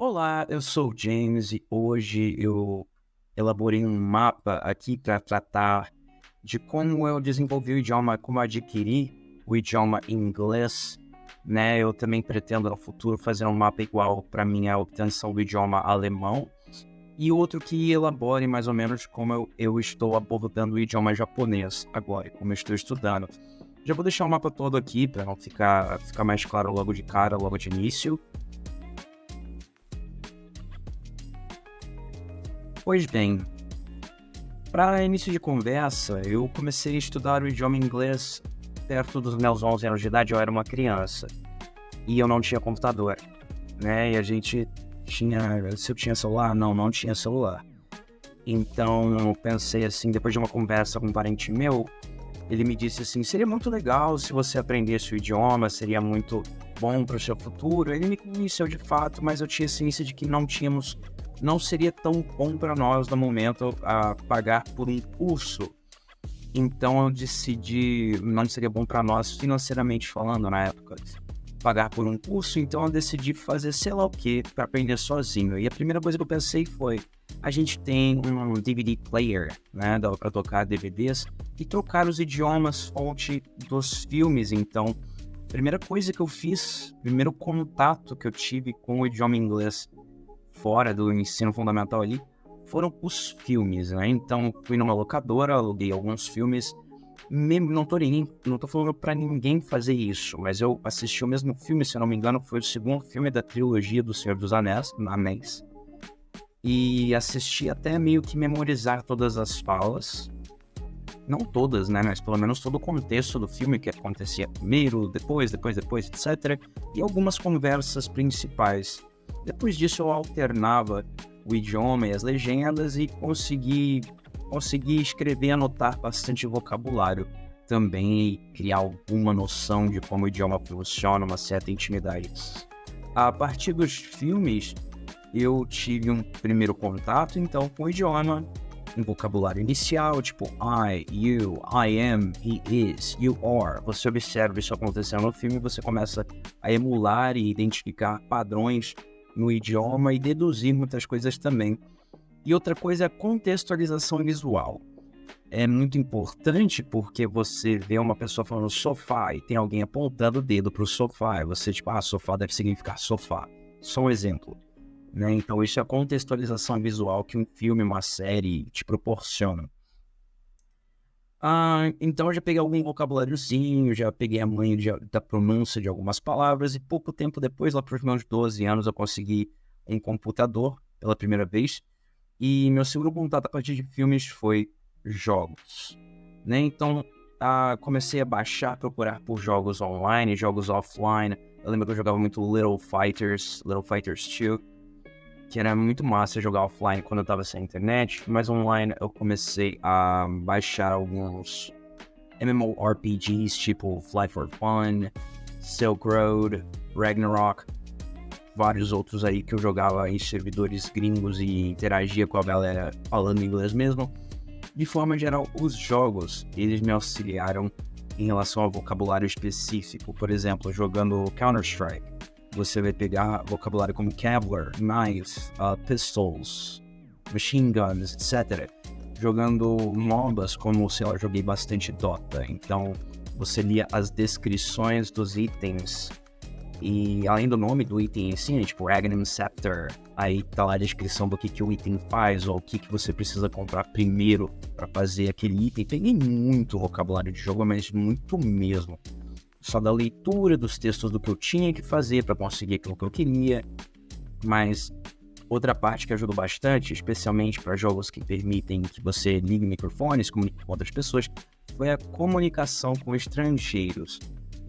Olá, eu sou o James e hoje eu elaborei um mapa aqui para tratar de como eu desenvolvi o idioma, como eu adquiri o idioma inglês, né? Eu também pretendo no futuro fazer um mapa igual para minha obtenção do idioma alemão e outro que elabore mais ou menos como eu estou abordando o idioma japonês agora, como eu estou estudando. Já vou deixar o mapa todo aqui para não ficar mais claro logo de cara, logo de início. Pois bem, para início de conversa, eu comecei a estudar o idioma inglês perto dos meus 11 anos de idade. Eu era uma criança e eu não tinha computador, né? E a gente tinha... Se eu tinha celular? Não tinha celular. Então eu pensei assim, depois de uma conversa com um parente meu, ele me disse assim, seria muito legal se você aprendesse o idioma, seria muito bom para o seu futuro. Ele me conheceu de fato, mas eu tinha ciência de que não seria tão bom para nós no momento a pagar por um curso. Então eu decidi, não seria bom para nós financeiramente falando na época, pagar por um curso. Então eu decidi fazer sei lá o que para aprender sozinho. E a primeira coisa que eu pensei foi, a gente tem um DVD player, né, para tocar DVDs e trocar os idiomas fonte dos filmes. Então, a primeira coisa que eu fiz, primeiro contato que eu tive com o idioma inglês fora do ensino fundamental ali, foram os filmes, né? Então, fui numa locadora, aluguei alguns filmes. Não tô falando pra ninguém fazer isso, mas eu assisti o mesmo filme, se eu não me engano, foi o segundo filme da trilogia do Senhor dos Anéis, e assisti até meio que memorizar todas as falas. Não todas, né? Mas pelo menos todo o contexto do filme, que acontecia primeiro, depois, etc. E algumas conversas principais. Depois disso eu alternava o idioma e as legendas e consegui escrever e anotar bastante vocabulário também e criar alguma noção de como o idioma funciona, uma certa intimidade. A partir dos filmes eu tive um primeiro contato então com o idioma, um vocabulário inicial, tipo I, you, I am, he is, you are. Você observa isso acontecendo no filme e você começa a emular e identificar padrões no idioma e deduzir muitas coisas também. E outra coisa é a contextualização visual. É muito importante porque você vê uma pessoa falando sofá e tem alguém apontando o dedo para o sofá. E você, sofá deve significar sofá. Só um exemplo, né? Então isso é a contextualização visual que um filme, uma série te proporciona. Então eu já peguei algum vocabuláriozinho, já peguei a manha da pronúncia de algumas palavras e pouco tempo depois, lá para os meus 12 anos, eu consegui um computador pela primeira vez e meu segundo contato a partir de filmes foi jogos, né? Então comecei a procurar por jogos online, jogos offline. Eu lembro que eu jogava muito Little Fighters 2, que era muito massa jogar offline quando eu tava sem internet, mas online eu comecei a baixar alguns MMORPGs, tipo Fly for Fun, Silk Road, Ragnarok, vários outros aí que eu jogava em servidores gringos e interagia com a galera falando inglês mesmo. De forma geral, os jogos, eles me auxiliaram em relação ao vocabulário específico. Por exemplo, jogando Counter-Strike, você vai pegar vocabulário como Kevlar, Knife, Pistols, Machine Guns, etc. Jogando MOBAs, como, sei lá, eu joguei bastante Dota. Então, você lia as descrições dos itens. E além do nome do item em si, tipo Aghanim Scepter, aí tá lá a descrição do que o item faz, ou o que você precisa comprar primeiro para fazer aquele item. Peguei muito vocabulário de jogo, mas muito mesmo. Só da leitura dos textos do que eu tinha que fazer para conseguir aquilo que eu queria. Mas outra parte que ajudou bastante, especialmente para jogos que permitem que você ligue microfones, comunique com outras pessoas, foi a comunicação com estrangeiros.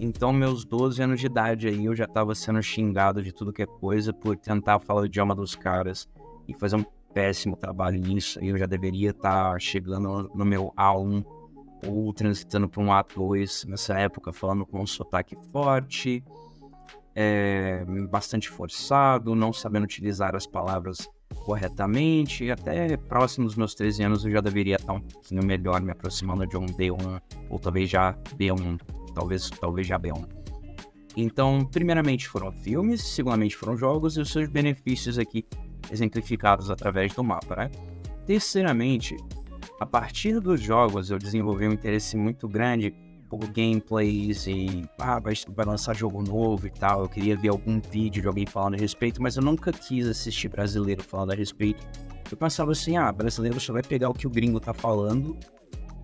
Então, meus 12 anos de idade aí, eu já estava sendo xingado de tudo que é coisa por tentar falar o idioma dos caras e fazer um péssimo trabalho nisso. Aí eu já deveria estar chegando no meu A1 ou transitando para um A2 nessa época, falando com um sotaque forte, bastante forçado, não sabendo utilizar as palavras corretamente. E até próximo dos meus 13 anos eu já deveria estar um pouquinho melhor, me aproximando de um B1 ou talvez já B1. Talvez já B1. Então, primeiramente foram filmes, segundamente foram jogos e os seus benefícios aqui exemplificados através do mapa, né? Terceiramente, a partir dos jogos eu desenvolvi um interesse muito grande por gameplays e vai lançar jogo novo e tal. Eu queria ver algum vídeo de alguém falando a respeito, mas eu nunca quis assistir brasileiro falando a respeito. Eu pensava assim, brasileiro só vai pegar o que o gringo tá falando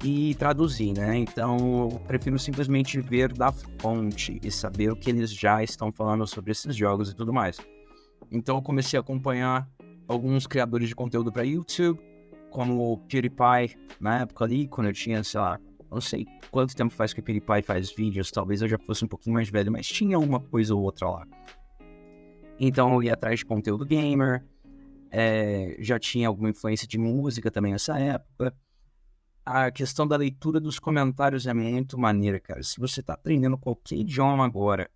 e traduzir, né? Então eu prefiro simplesmente ver da fonte e saber o que eles já estão falando sobre esses jogos e tudo mais. Então eu comecei a acompanhar alguns criadores de conteúdo para YouTube, como o PewDiePie, na época ali, quando eu tinha, sei lá, não sei quanto tempo faz que o PewDiePie faz vídeos, talvez eu já fosse um pouquinho mais velho, mas tinha uma coisa ou outra lá. Então eu ia atrás de conteúdo gamer, já tinha alguma influência de música também nessa época. A questão da leitura dos comentários é muito maneira, cara. Se você tá aprendendo qualquer idioma agora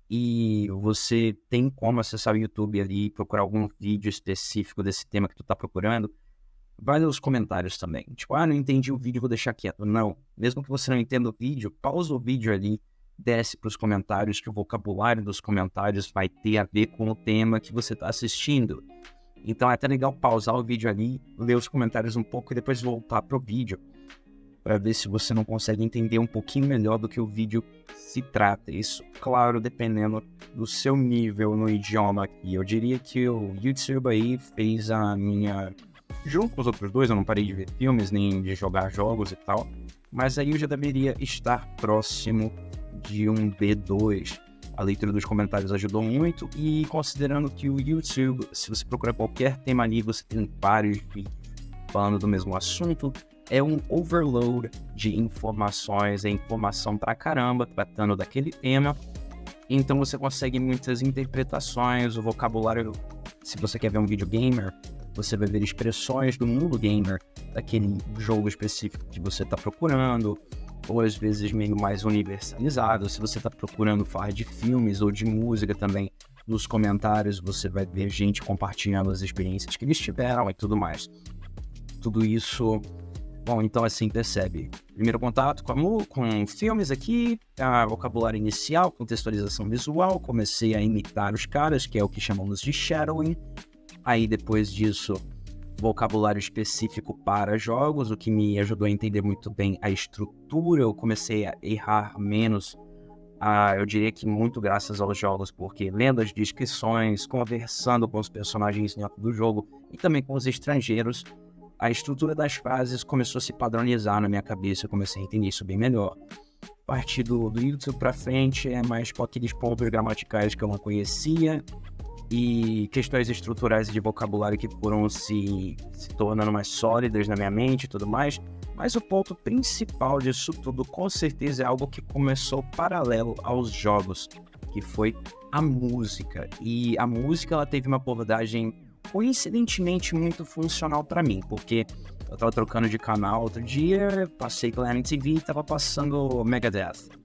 e você tem como acessar o YouTube ali e procurar algum vídeo específico desse tema que tu tá procurando, vai ler os comentários também. Tipo, não entendi o vídeo, vou deixar quieto. Não. Mesmo que você não entenda o vídeo, pausa o vídeo ali, desce pros comentários, que o vocabulário dos comentários vai ter a ver com o tema que você tá assistindo. Então é até legal pausar o vídeo ali, ler os comentários um pouco e depois voltar pro vídeo, para ver se você não consegue entender um pouquinho melhor do que o vídeo se trata. Isso, claro, dependendo do seu nível no idioma aqui. Eu diria que o YouTube aí fez a minha... Junto com os outros dois, eu não parei de ver filmes, nem de jogar jogos e tal, mas aí eu já deveria estar próximo de um B2. A leitura dos comentários ajudou muito, e considerando que o YouTube, se você procurar qualquer tema ali, você tem vários vídeos falando do mesmo assunto, é um overload de informações, é informação pra caramba tratando daquele tema, então você consegue muitas interpretações, o vocabulário. Se você quer ver um vídeo gamer, você vai ver expressões do mundo gamer, daquele jogo específico que você está procurando, ou às vezes meio mais universalizado. Se você está procurando falar de filmes ou de música também, nos comentários você vai ver gente compartilhando as experiências que eles tiveram e tudo mais. Tudo isso, bom, então assim, percebe. Primeiro contato com filmes aqui, vocabulário inicial, contextualização visual, comecei a imitar os caras, que é o que chamamos de shadowing. Aí depois disso, vocabulário específico para jogos, o que me ajudou a entender muito bem a estrutura. Eu comecei a errar menos, eu diria que muito graças aos jogos, porque lendo as descrições, conversando com os personagens dentro do jogo e também com os estrangeiros, a estrutura das frases começou a se padronizar na minha cabeça, eu comecei a entender isso bem melhor. A partir do YouTube pra frente é mais com aqueles pontos gramaticais que eu não conhecia, e questões estruturais de vocabulário que foram se tornando mais sólidas na minha mente e tudo mais. Mas o ponto principal disso tudo, com certeza, é algo que começou paralelo aos jogos, que foi a música. E a música, ela teve uma abordagem coincidentemente muito funcional para mim, porque eu tava trocando de canal outro dia, passei pela MTV e tava passando Megadeth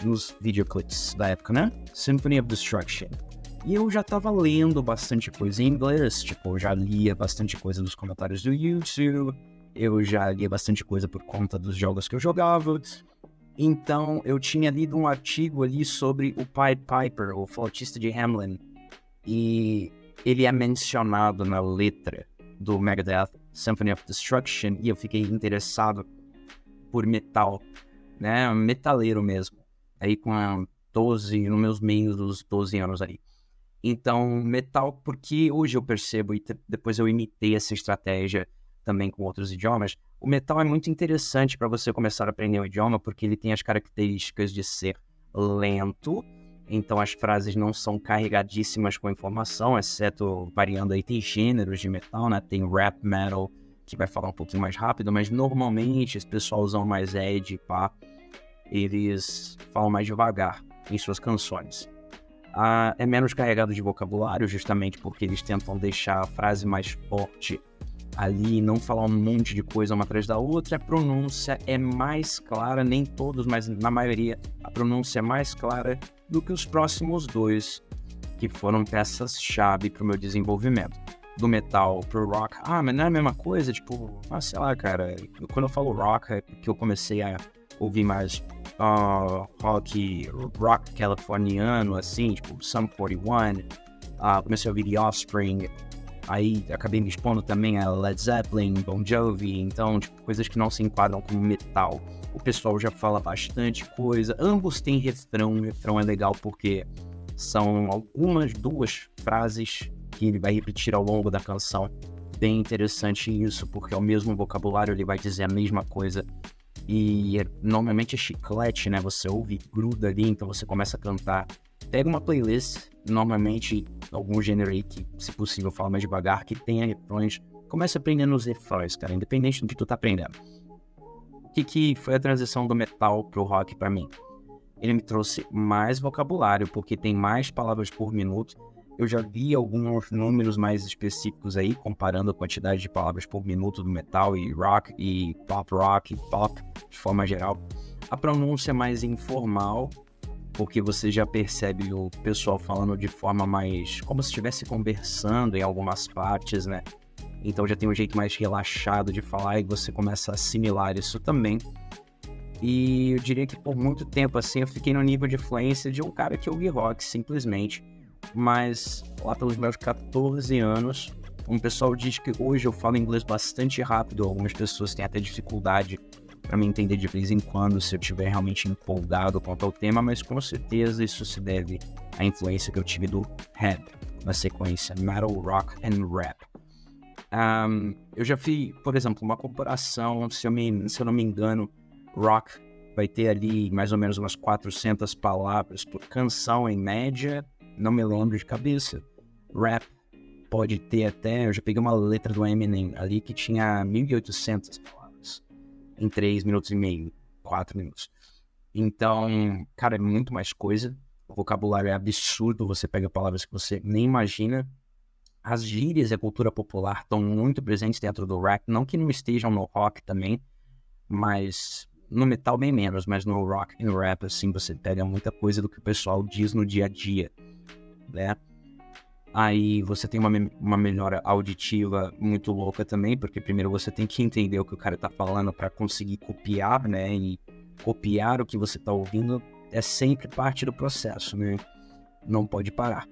nos videoclips da época, né? Symphony of Destruction. E eu já tava lendo bastante coisa em inglês, tipo, eu já lia bastante coisa nos comentários do YouTube, eu já lia bastante coisa por conta dos jogos que eu jogava. Então, eu tinha lido um artigo ali sobre o Pied Piper, o flautista de Hamelin, e ele é mencionado na letra do Megadeth, Symphony of Destruction, e eu fiquei interessado por metal, né, metaleiro mesmo, aí com 12, nos meus meios dos 12 anos aí. Então, metal, porque hoje eu percebo, e depois eu imitei essa estratégia também com outros idiomas, o metal é muito interessante para você começar a aprender um idioma, porque ele tem as características de ser lento, então as frases não são carregadíssimas com informação, exceto variando aí, tem gêneros de metal, né, tem rap metal, que vai falar um pouquinho mais rápido, mas normalmente esse pessoal usam mais edge, pá, eles falam mais devagar em suas canções. É menos carregado de vocabulário, justamente porque eles tentam deixar a frase mais forte ali e não falar um monte de coisa uma atrás da outra. A pronúncia é mais clara, nem todos, mas na maioria a pronúncia é mais clara do que os próximos dois, que foram peças-chave para o meu desenvolvimento. Do metal pro rock, mas não é a mesma coisa, tipo, sei lá, cara, quando eu falo rock é porque eu comecei a ouvir mais rock californiano, assim, tipo Sum 41, comecei a ouvir The Offspring, aí acabei me expondo também a Led Zeppelin, Bon Jovi, então, tipo, coisas que não se enquadram como metal. O pessoal já fala bastante coisa, ambos têm refrão, o refrão é legal porque são duas frases que ele vai repetir ao longo da canção. Bem interessante isso, porque é o mesmo vocabulário, ele vai dizer a mesma coisa. E normalmente é chiclete, né? Você ouve, gruda ali, então você começa a cantar. Pega uma playlist, normalmente algum gênero aí que, se possível, fala mais devagar, que tenha refrões. Começa aprendendo os refrões, cara, independente do que tu tá aprendendo. O que foi a transição do metal pro rock pra mim? Ele me trouxe mais vocabulário, porque tem mais palavras por minuto. Eu já vi alguns números mais específicos aí, comparando a quantidade de palavras por minuto do metal e rock, e pop, de forma geral. A pronúncia é mais informal, porque você já percebe o pessoal falando de forma mais... como se estivesse conversando em algumas partes, né? Então já tem um jeito mais relaxado de falar e você começa a assimilar isso também. E eu diria que por muito tempo, assim, eu fiquei no nível de fluência de um cara que ouvia rock, simplesmente. Mas lá pelos meus 14 anos, um pessoal diz que hoje eu falo inglês bastante rápido. Algumas pessoas têm até dificuldade para me entender de vez em quando se eu estiver realmente empolgado quanto ao tema, mas com certeza isso se deve à influência que eu tive do rap, na sequência metal, rock and rap. Eu já fiz, por exemplo, uma comparação, se eu não me engano, rock vai ter ali mais ou menos umas 400 palavras por canção em média, não me lembro de cabeça. Rap pode ter até, eu já peguei uma letra do Eminem ali que tinha 1.800 palavras em 3 minutos e meio, 4 minutos. Então, cara, é muito mais coisa. O vocabulário é absurdo, você pega palavras que você nem imagina. As gírias e a cultura popular estão muito presentes dentro do rap, não que não estejam no rock também, mas no metal bem menos, mas no rock e no rap, assim, você pega muita coisa do que o pessoal diz no dia a dia, né? Aí você tem uma melhora auditiva muito louca também, porque primeiro você tem que entender o que o cara tá falando para conseguir copiar, né? E copiar o que você tá ouvindo é sempre parte do processo, né? Não pode parar.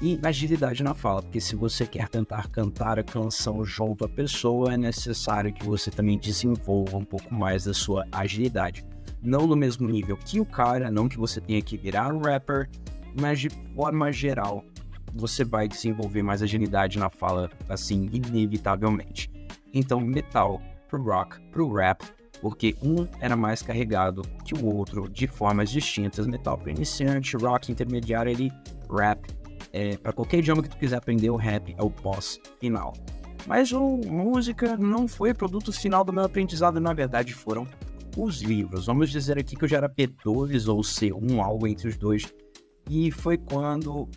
E agilidade na fala, porque se você quer tentar cantar a canção junto à pessoa, é necessário que você também desenvolva um pouco mais da sua agilidade. Não no mesmo nível que o cara, não que você tenha que virar um rapper, mas de forma geral, você vai desenvolver mais agilidade na fala, assim, inevitavelmente. Então, metal pro rock, pro rap, porque um era mais carregado que o outro de formas distintas. Metal para iniciante, rock intermediário, ele rap. Para qualquer idioma que tu quiser aprender, o rap é o boss final. Mas a música não foi produto final do meu aprendizado, na verdade foram os livros. Vamos dizer aqui que eu já era P2 ou C1, algo entre os dois. E foi quando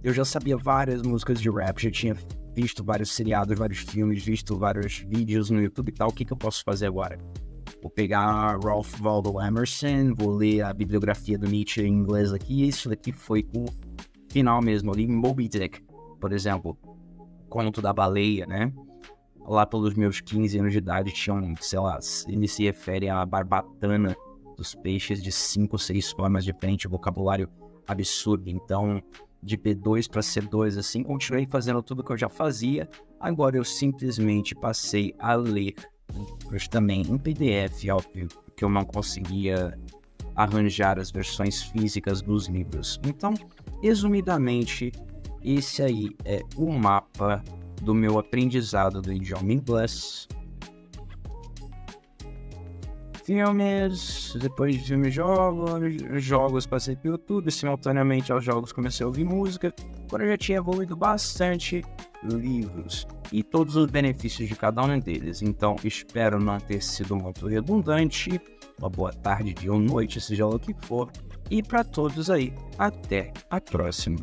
eu já sabia várias músicas de rap, já tinha visto vários seriados, vários filmes, visto vários vídeos no YouTube e tal. O que eu posso fazer agora? Vou pegar Ralph Waldo Emerson, vou ler a bibliografia do Nietzsche em inglês aqui. Isso daqui foi o final mesmo, ali Moby Dick, por exemplo, Conto da Baleia, né? Lá pelos meus 15 anos de idade tinham, sei lá, ele se refere à barbatana dos peixes de 5 ou 6 formas diferentes, vocabulário absurdo. Então, de B2 para C2, assim, continuei fazendo tudo que eu já fazia. Agora eu simplesmente passei a ler livros também em PDF, óbvio, que eu não conseguia arranjar as versões físicas dos livros. Então, resumidamente, esse aí é o mapa do meu aprendizado do idioma inglês. Filmes, depois de filmes, jogos passei pelo YouTube, simultaneamente aos jogos comecei a ouvir música, quando eu já tinha evoluído bastante, livros e todos os benefícios de cada um deles. Então espero não ter sido muito redundante. Uma boa tarde, dia ou noite, seja lá o que for, e para todos aí, até a próxima.